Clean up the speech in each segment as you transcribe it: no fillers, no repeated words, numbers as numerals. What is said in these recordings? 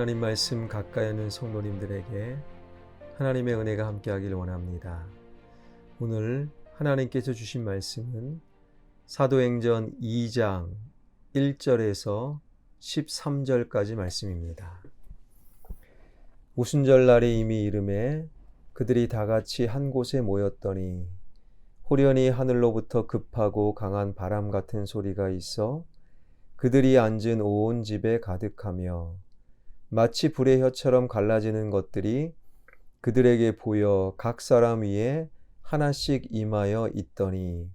하나님 말씀 가까이 하는 성도님들에게 하나님의 은혜가 함께하길 원합니다. 오늘 하나님께서 주신 말씀은 사도행전 2장 1절에서 13절까지 말씀입니다. 오순절날에 이미 이름에 그들이 다 같이 한 곳에 모였더니 호련히 하늘로부터 급하고 강한 바람 같은 소리가 있어 그들이 앉은 온 집에 가득하며 마치 불의 혀처럼 갈라지는 것들이 그들에게 보여 각 사람 위에 하나씩 임하여 있더니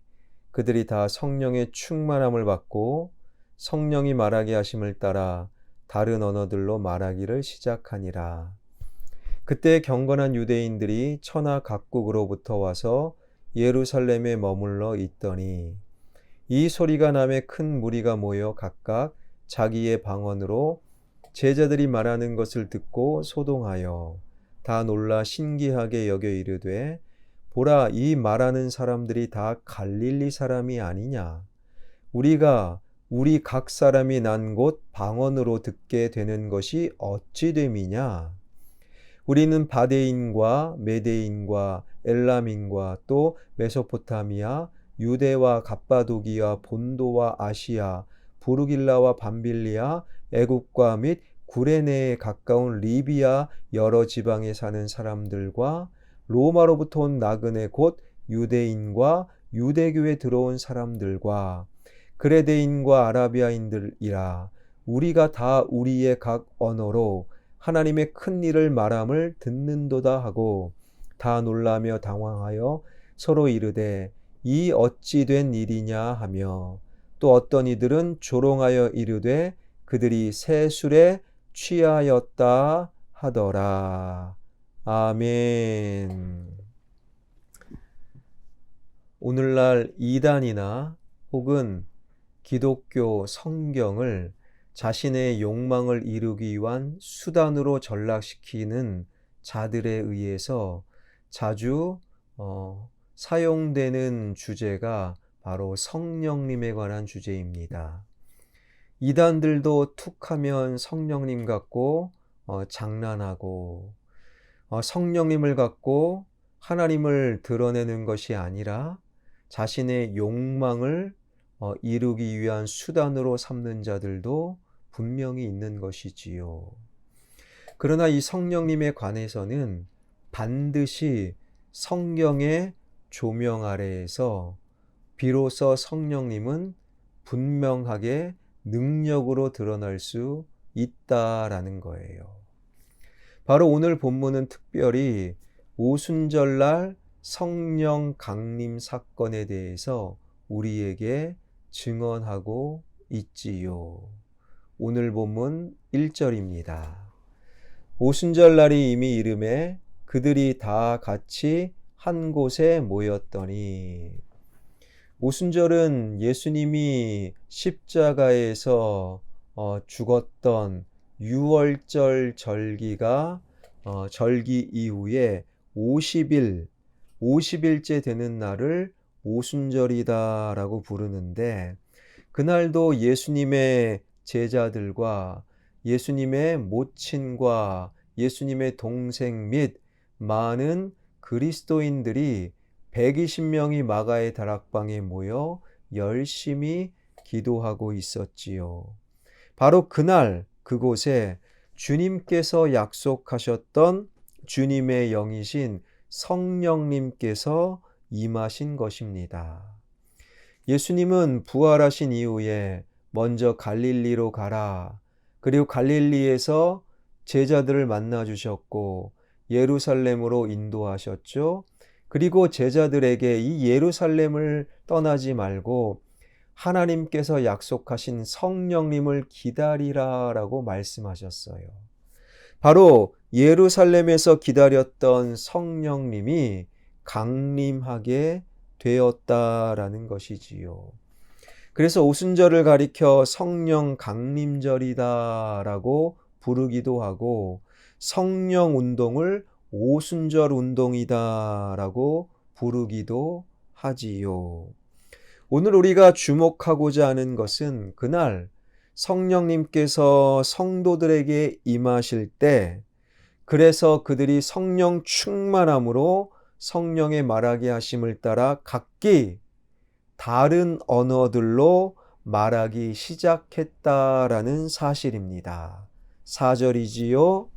그들이 다 성령의 충만함을 받고 성령이 말하게 하심을 따라 다른 언어들로 말하기를 시작하니라. 그때 경건한 유대인들이 천하 각국으로부터 와서 예루살렘에 머물러 있더니 이 소리가 나매 큰 무리가 모여 각각 자기의 방언으로 제자들이 말하는 것을 듣고 소동하여 다 놀라 신기하게 여겨 이르되 보라, 이 말하는 사람들이 다 갈릴리 사람이 아니냐? 우리가 우리 각 사람이 난 곳 방언으로 듣게 되는 것이 어찌 됨이냐? 우리는 바데인과 메데인과 엘람인과 또 메소포타미아, 유대와 갑바도기와 본도와 아시아, 부르길라와 밤빌리아, 애국과 및 구레네에 가까운 리비아 여러 지방에 사는 사람들과 로마로부터 온 나그네 곧 유대인과 유대교에 들어온 사람들과 그레데인과 아라비아인들이라. 우리가 다 우리의 각 언어로 하나님의 큰 일을 말함을 듣는도다 하고 다 놀라며 당황하여 서로 이르되 이 어찌 된 일이냐 하며 또 어떤 이들은 조롱하여 이르되 그들이 새 술에 취하였다 하더라. 아멘. 오늘날 이단이나 혹은 기독교 성경을 자신의 욕망을 이루기 위한 수단으로 전락시키는 자들에 의해서 자주 사용되는 주제가 바로 성령님에 관한 주제입니다. 이단들도 툭하면 성령님 갖고 장난하고 성령님을 갖고 하나님을 드러내는 것이 아니라 자신의 욕망을 이루기 위한 수단으로 삼는 자들도 분명히 있는 것이지요. 그러나 이 성령님에 관해서는 반드시 성경의 조명 아래에서 비로소 성령님은 분명하게 능력으로 드러날 수 있다라는 거예요. 바로 오늘 본문은 특별히 오순절날 성령 강림 사건에 대해서 우리에게 증언하고 있지요. 오늘 본문 1절입니다. 오순절날이 이미 이름에 그들이 다 같이 한 곳에 모였더니, 오순절은 예수님이 십자가에서 죽었던 유월절 절기가 절기 이후에 50일째 되는 날을 오순절이다라고 부르는데, 그날도 예수님의 제자들과 예수님의 모친과 예수님의 동생 및 많은 그리스도인들이 120명이 마가의 다락방에 모여 열심히 기도하고 있었지요. 바로 그날 그곳에 주님께서 약속하셨던 주님의 영이신 성령님께서 임하신 것입니다. 예수님은 부활하신 이후에 먼저 갈릴리로 가라, 그리고 갈릴리에서 제자들을 만나 주셨고 예루살렘으로 인도하셨죠. 그리고 제자들에게 이 예루살렘을 떠나지 말고 하나님께서 약속하신 성령님을 기다리라라고 말씀하셨어요. 바로 예루살렘에서 기다렸던 성령님이 강림하게 되었다라는 것이지요. 그래서 오순절을 가리켜 성령 강림절이다라고 부르기도 하고 성령 운동을 오순절 운동이다라고 부르기도 하지요. 오늘 우리가 주목하고자 하는 것은 그날 성령님께서 성도들에게 임하실 때, 그래서 그들이 성령 충만함으로 성령의 말하게 하심을 따라 각기 다른 언어들로 말하기 시작했다라는 사실입니다. 4절이지요.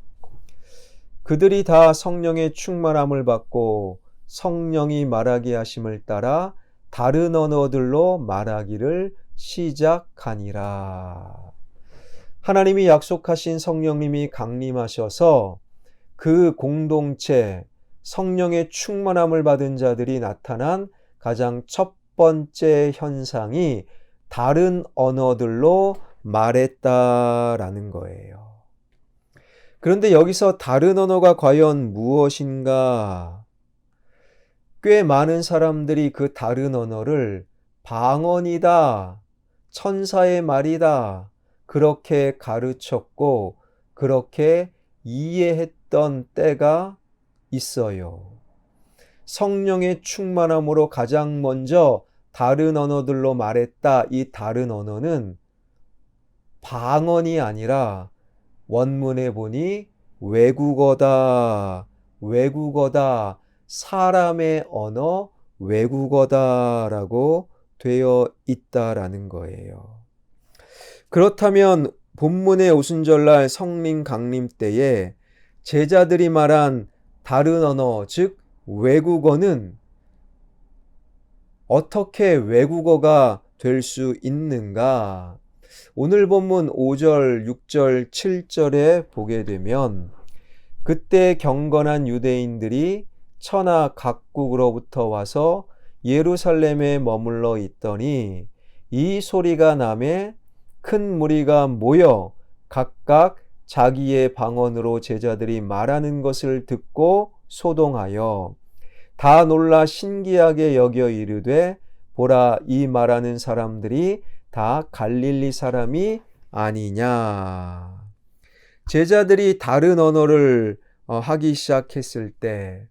그들이 다 성령의 충만함을 받고 성령이 말하게 하심을 따라 다른 언어들로 말하기를 시작하니라. 하나님이 약속하신 성령님이 강림하셔서 그 공동체, 성령의 충만함을 받은 자들이 나타난 가장 첫 번째 현상이 다른 언어들로 말했다라는 거예요. 그런데 여기서 다른 언어가 과연 무엇인가? 꽤 많은 사람들이 그 다른 언어를 방언이다, 천사의 말이다, 그렇게 가르쳤고 그렇게 이해했던 때가 있어요. 성령의 충만함으로 가장 먼저 다른 언어들로 말했다. 이 다른 언어는 방언이 아니라 원문에 보니 외국어다, 외국어다, 사람의 언어, 외국어다라고 되어 있다라는 거예요. 그렇다면 본문의 오순절날 성령 강림 때에 제자들이 말한 다른 언어, 즉 외국어는 어떻게 외국어가 될 수 있는가? 오늘 본문 5절, 6절, 7절에 보게 되면 그때 경건한 유대인들이 천하 각국으로부터 와서 예루살렘에 머물러 있더니 이 소리가 나매 큰 무리가 모여 각각 자기의 방언으로 제자들이 말하는 것을 듣고 소동하여 다 놀라 신기하게 여겨 이르되 보라 이 말하는 사람들이 다 갈릴리 사람이 아니냐. 제자들이 다른 언어를 하기 시작했을 때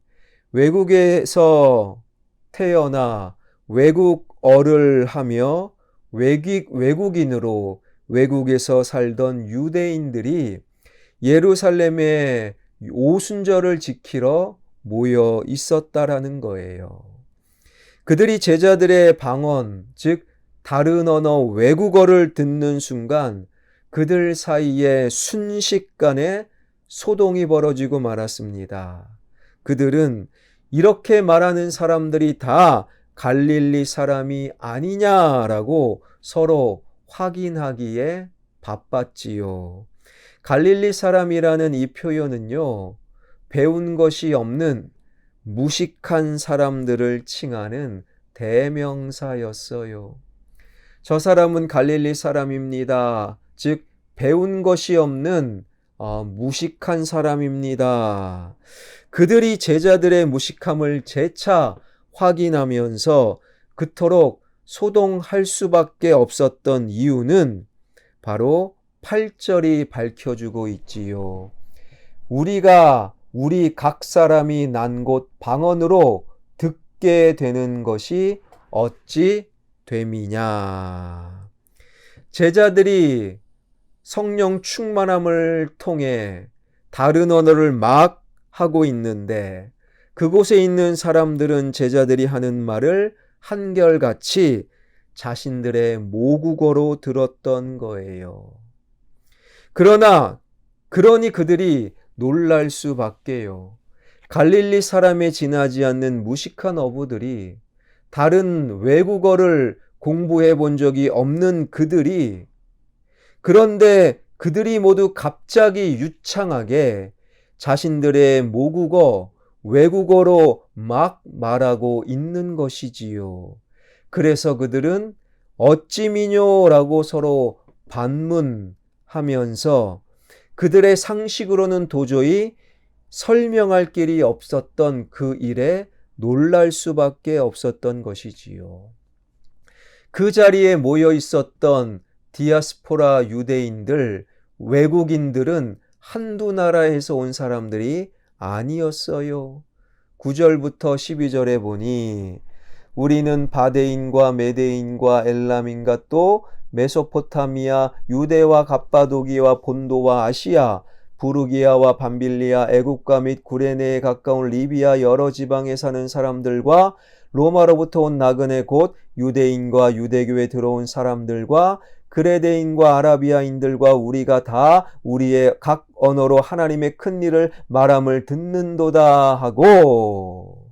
외국에서 태어나 외국어를 하며 외국인으로 외국에서 살던 유대인들이 예루살렘에 오순절을 지키러 모여 있었다라는 거예요. 그들이 제자들의 방언, 즉 다른 언어 외국어를 듣는 순간 그들 사이에 순식간에 소동이 벌어지고 말았습니다. 그들은 이렇게 말하는 사람들이 다 갈릴리 사람이 아니냐라고 서로 확인하기에 바빴지요. 갈릴리 사람이라는 이 표현은요, 배운 것이 없는 무식한 사람들을 칭하는 대명사였어요. 저 사람은 갈릴리 사람입니다. 즉 배운 것이 없는 무식한 사람입니다. 그들이 제자들의 무식함을 재차 확인하면서 그토록 소동할 수밖에 없었던 이유는 바로 8절이 밝혀주고 있지요. 우리가 우리 각 사람이 난 곳 방언으로 듣게 되는 것이 어찌 됨이냐. 제자들이 성령 충만함을 통해 다른 언어를 막 하고 있는데 그곳에 있는 사람들은 제자들이 하는 말을 한결같이 자신들의 모국어로 들었던 거예요. 그러니 그들이 놀랄 수밖에요. 갈릴리 사람에 지나지 않는 무식한 어부들이 다른 외국어를 공부해 본 적이 없는 그들이 그런데 그들이 모두 갑자기 유창하게 자신들의 모국어, 외국어로 막 말하고 있는 것이지요. 그래서 그들은 어찌미뇨라고 서로 반문하면서 그들의 상식으로는 도저히 설명할 길이 없었던 그 일에 놀랄 수밖에 없었던 것이지요. 그 자리에 모여 있었던 디아스포라 유대인들, 외국인들은 한두 나라에서 온 사람들이 아니었어요. 9절부터 12절에 보니 우리는 바데인과 메데인과 엘람인과 또 메소포타미아, 유대와 갑바도기와 본도와 아시아, 부르기아와 밤빌리아, 애국과 및 구레네에 가까운 리비아 여러 지방에 사는 사람들과 로마로부터 온 나그네 곧 유대인과 유대교에 들어온 사람들과 그레데인과 아라비아인들과 우리가 다 우리의 각 언어로 하나님의 큰 일을 말함을 듣는도다 하고,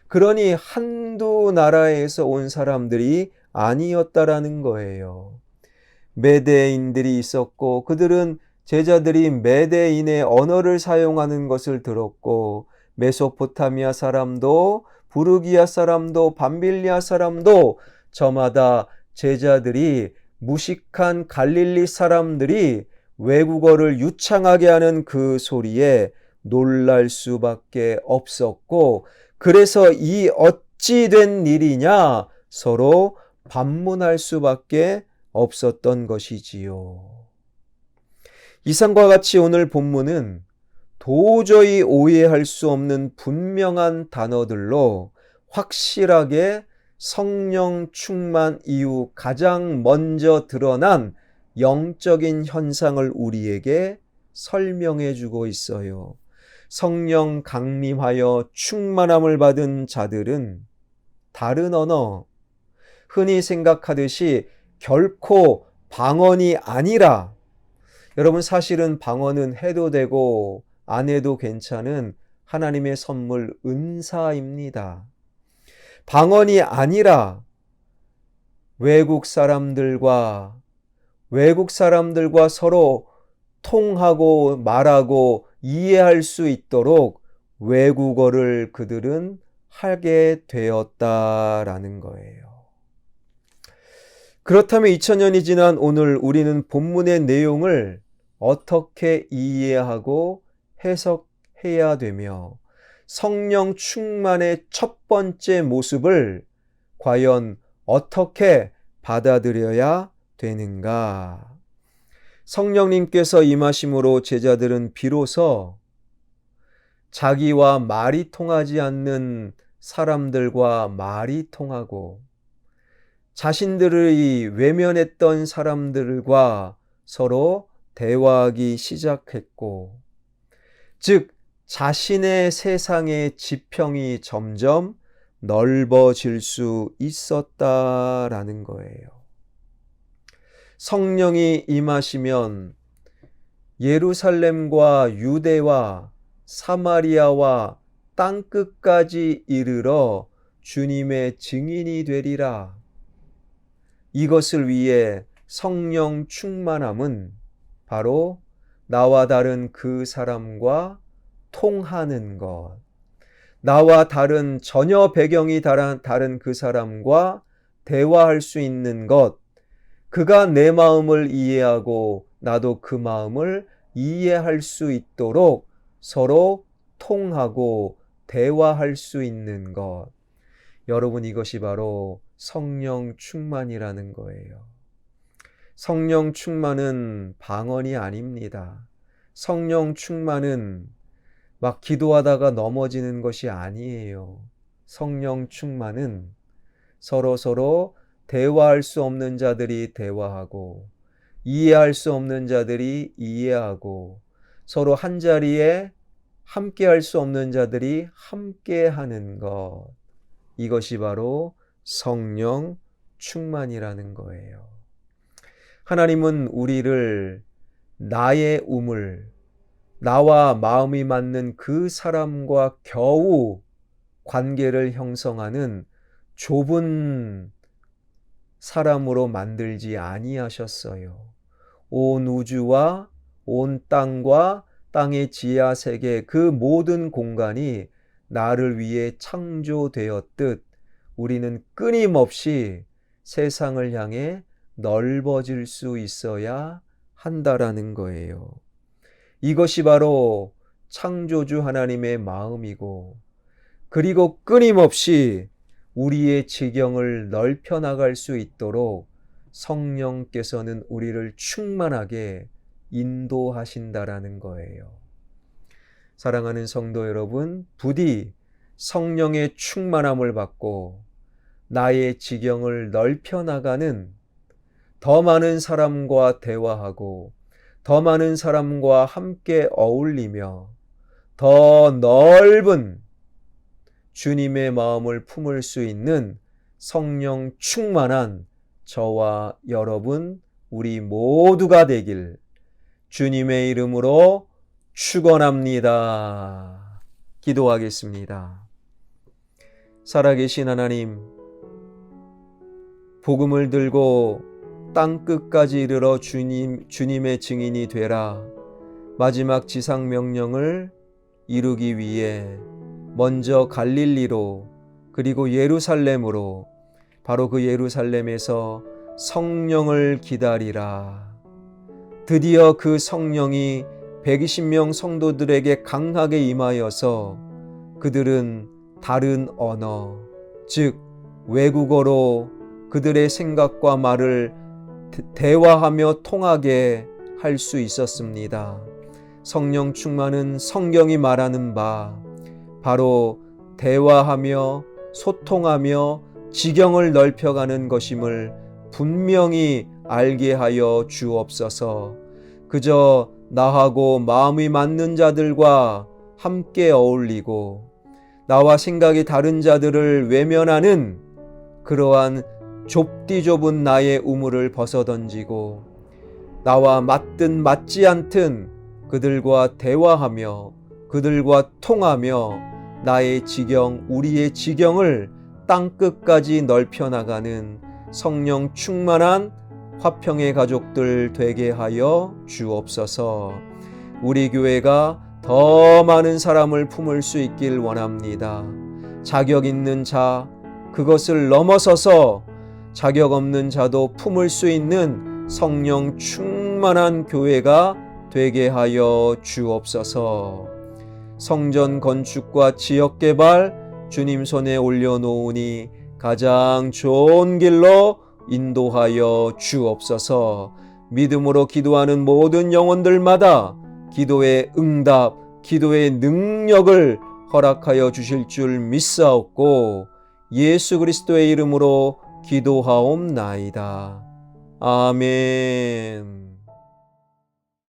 그러니 한두 나라에서 온 사람들이 아니었다라는 거예요. 메대인들이 있었고 그들은 제자들이 메대인의 언어를 사용하는 것을 들었고, 메소포타미아 사람도 부르기아 사람도 밤빌리아 사람도 저마다 제자들이 무식한 갈릴리 사람들이 외국어를 유창하게 하는 그 소리에 놀랄 수밖에 없었고, 그래서 이 어찌 된 일이냐 서로 반문할 수밖에 없었던 것이지요. 이상과 같이 오늘 본문은 도저히 오해할 수 없는 분명한 단어들로 확실하게 성령 충만 이후 가장 먼저 드러난 영적인 현상을 우리에게 설명해 주고 있어요. 성령 강림하여 충만함을 받은 자들은 다른 언어, 흔히 생각하듯이 결코 방언이 아니라, 여러분 사실은 방언은 해도 되고 안 해도 괜찮은 하나님의 선물 은사입니다. 방언이 아니라 외국 사람들과 서로 통하고 말하고 이해할 수 있도록 외국어를 그들은 하게 되었다라는 거예요. 그렇다면 2000년이 지난 오늘 우리는 본문의 내용을 어떻게 이해하고 해석해야 되며 성령 충만의 첫 번째 모습을 과연 어떻게 받아들여야 되는가? 성령님께서 임하심으로 제자들은 비로소 자기와 말이 통하지 않는 사람들과 말이 통하고 자신들의 외면했던 사람들과 서로 대화하기 시작했고, 즉 자신의 세상의 지평이 점점 넓어질 수 있었다라는 거예요. 성령이 임하시면 예루살렘과 유대와 사마리아와 땅끝까지 이르러 주님의 증인이 되리라. 이것을 위해 성령 충만함은 바로 나와 다른 그 사람과 통하는 것, 나와 다른 전혀 배경이 다른 그 사람과 대화할 수 있는 것, 그가 내 마음을 이해하고 나도 그 마음을 이해할 수 있도록 서로 통하고 대화할 수 있는 것. 여러분, 이것이 바로 성령 충만이라는 거예요. 성령 충만은 방언이 아닙니다. 성령 충만은 막 기도하다가 넘어지는 것이 아니에요. 성령 충만은 서로 대화할 수 없는 자들이 대화하고 이해할 수 없는 자들이 이해하고 서로 한자리에 함께할 수 없는 자들이 함께하는 것. 이것이 바로 성령 충만이라는 거예요. 하나님은 우리를 나의 우물, 나와 마음이 맞는 그 사람과 겨우 관계를 형성하는 좁은 사람으로 만들지 아니하셨어요. 온 우주와 온 땅과 땅의 지하 세계 그 모든 공간이 나를 위해 창조되었듯 우리는 끊임없이 세상을 향해 넓어질 수 있어야 한다라는 거예요. 이것이 바로 창조주 하나님의 마음이고, 그리고 끊임없이 우리의 지경을 넓혀 나갈 수 있도록 성령께서는 우리를 충만하게 인도하신다라는 거예요. 사랑하는 성도 여러분, 부디 성령의 충만함을 받고 나의 지경을 넓혀 나가는 더 많은 사람과 대화하고 더 많은 사람과 함께 어울리며 더 넓은 주님의 마음을 품을 수 있는 성령 충만한 저와 여러분 우리 모두가 되길 주님의 이름으로 축원합니다. 기도하겠습니다. 살아계신 하나님, 복음을 들고 땅 끝까지 이르러 주님의 증인이 되라. 마지막 지상 명령을 이루기 위해 먼저 갈릴리로 그리고 예루살렘으로 바로 그 예루살렘에서 성령을 기다리라. 드디어 그 성령이 120명 성도들에게 강하게 임하여서 그들은 다른 언어, 즉 외국어로 그들의 생각과 말을 대화하며 통하게 할 수 있었습니다. 성령 충만은 성경이 말하는 바 바로 대화하며 소통하며 지경을 넓혀가는 것임을 분명히 알게 하여 주옵소서. 그저 나하고 마음이 맞는 자들과 함께 어울리고 나와 생각이 다른 자들을 외면하는 그러한 좁디 좁은 나의 우물을 벗어던지고 나와 맞든 맞지 않든 그들과 대화하며 그들과 통하며 나의 지경, 우리의 지경을 땅끝까지 넓혀나가는 성령 충만한 화평의 가족들 되게 하여 주옵소서. 우리 교회가 더 많은 사람을 품을 수 있길 원합니다. 자격 있는 자, 그것을 넘어서서 자격 없는 자도 품을 수 있는 성령 충만한 교회가 되게 하여 주옵소서. 성전 건축과 지역개발 주님 손에 올려놓으니 가장 좋은 길로 인도하여 주옵소서. 믿음으로 기도하는 모든 영혼들마다 기도의 응답, 기도의 능력을 허락하여 주실 줄 믿사옵고 예수 그리스도의 이름으로 기도하옵나이다. 아멘.